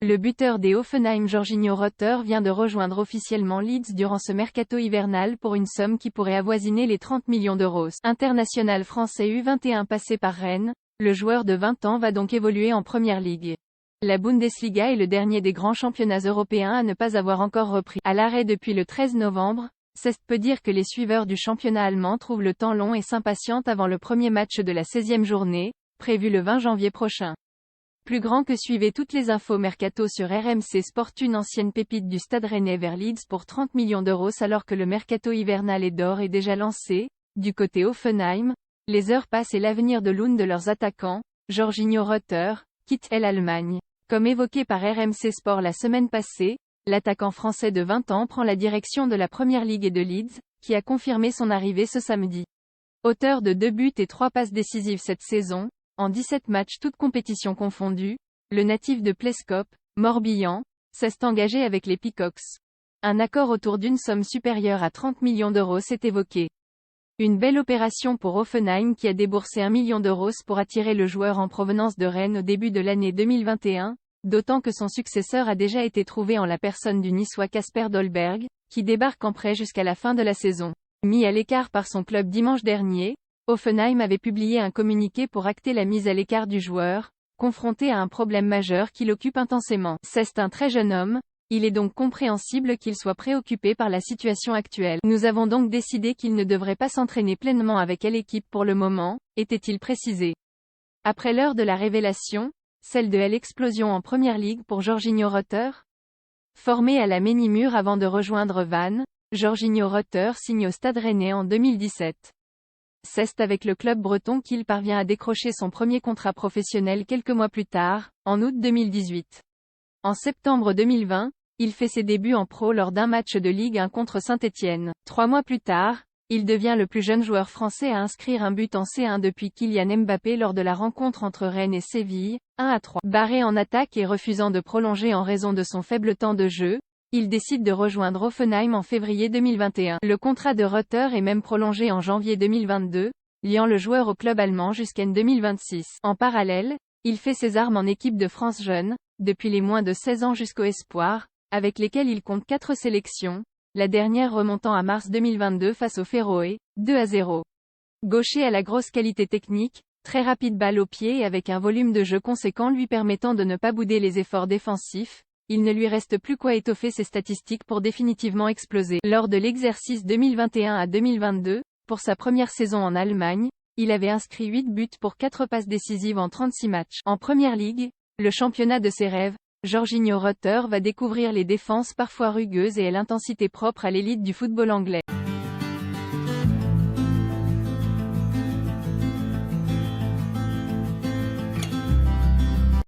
Le buteur des Hoffenheim Jorginho Rutter vient de rejoindre officiellement Leeds durant ce mercato hivernal pour une somme qui pourrait avoisiner les 30 millions d'euros. International français U21 passé par Rennes, le joueur de 20 ans va donc évoluer en Première Ligue. La Bundesliga est le dernier des grands championnats européens à ne pas avoir encore repris. À l'arrêt depuis le 13 novembre, c'est peut dire que les suiveurs du championnat allemand trouvent le temps long et s'impatientent avant le premier match de la 16e journée, prévu le 20 janvier prochain. Plus grand que suivez toutes les infos mercato sur RMC Sport. Une ancienne pépite du Stade Rennais vers Leeds pour 30 millions d'euros alors que le mercato hivernal est d'or est déjà lancé. Du côté Hoffenheim, les heures passent et l'avenir de l'un de leurs attaquants, Jorginho Rutter, quitte l'Allemagne. Comme évoqué par RMC Sport la semaine passée, l'attaquant français de 20 ans prend la direction de la Première Ligue et de Leeds, qui a confirmé son arrivée ce samedi. Auteur de 2 buts et 3 passes décisives cette saison, en 17 matchs toutes compétitions confondues, le natif de Pleskop, Morbihan, s'est engagé avec les Peacocks. Un accord autour d'une somme supérieure à 30 millions d'euros s'est évoqué. Une belle opération pour Hoffenheim qui a déboursé 1 million d'euros pour attirer le joueur en provenance de Rennes au début de l'année 2021, d'autant que son successeur a déjà été trouvé en la personne du Niçois Kasper Dolberg, qui débarque en prêt jusqu'à la fin de la saison. Mis à l'écart par son club dimanche dernier, Hoffenheim avait publié un communiqué pour acter la mise à l'écart du joueur, confronté à un problème majeur qui l'occupe intensément. C'est un très jeune homme, il est donc compréhensible qu'il soit préoccupé par la situation actuelle. Nous avons donc décidé qu'il ne devrait pas s'entraîner pleinement avec l'équipe pour le moment, était-il précisé. Après l'heure de la révélation, celle de l'explosion en Première Ligue pour Jorginho Rutter. Formé à la Ménimur avant de rejoindre Vannes, Jorginho Rutter signe au Stade Rennais en 2017. C'est avec le club breton qu'il parvient à décrocher son premier contrat professionnel quelques mois plus tard, en août 2018. En septembre 2020, il fait ses débuts en pro lors d'un match de Ligue 1 contre Saint-Étienne. 3 mois plus tard, il devient le plus jeune joueur français à inscrire un but en C1 depuis Kylian Mbappé lors de la rencontre entre Rennes et Séville, 1-3. Barré en attaque et refusant de prolonger en raison de son faible temps de jeu, il décide de rejoindre Hoffenheim en février 2021. Le contrat de Rutter est même prolongé en janvier 2022, liant le joueur au club allemand jusqu'en 2026. En parallèle, il fait ses armes en équipe de France jeune, depuis les moins de 16 ans jusqu'au espoir, avec lesquels il compte 4 sélections, la dernière remontant à mars 2022 face aux Féroé, 2-0. Gaucher à la grosse qualité technique, très rapide balle au pied et avec un volume de jeu conséquent lui permettant de ne pas bouder les efforts défensifs, il ne lui reste plus qu'à étoffer ses statistiques pour définitivement exploser. Lors de l'exercice 2021 à 2022, pour sa première saison en Allemagne, il avait inscrit 8 buts pour 4 passes décisives en 36 matchs. En Première Ligue, le championnat de ses rêves, Jorginho Rutter va découvrir les défenses parfois rugueuses et l'intensité propre à l'élite du football anglais.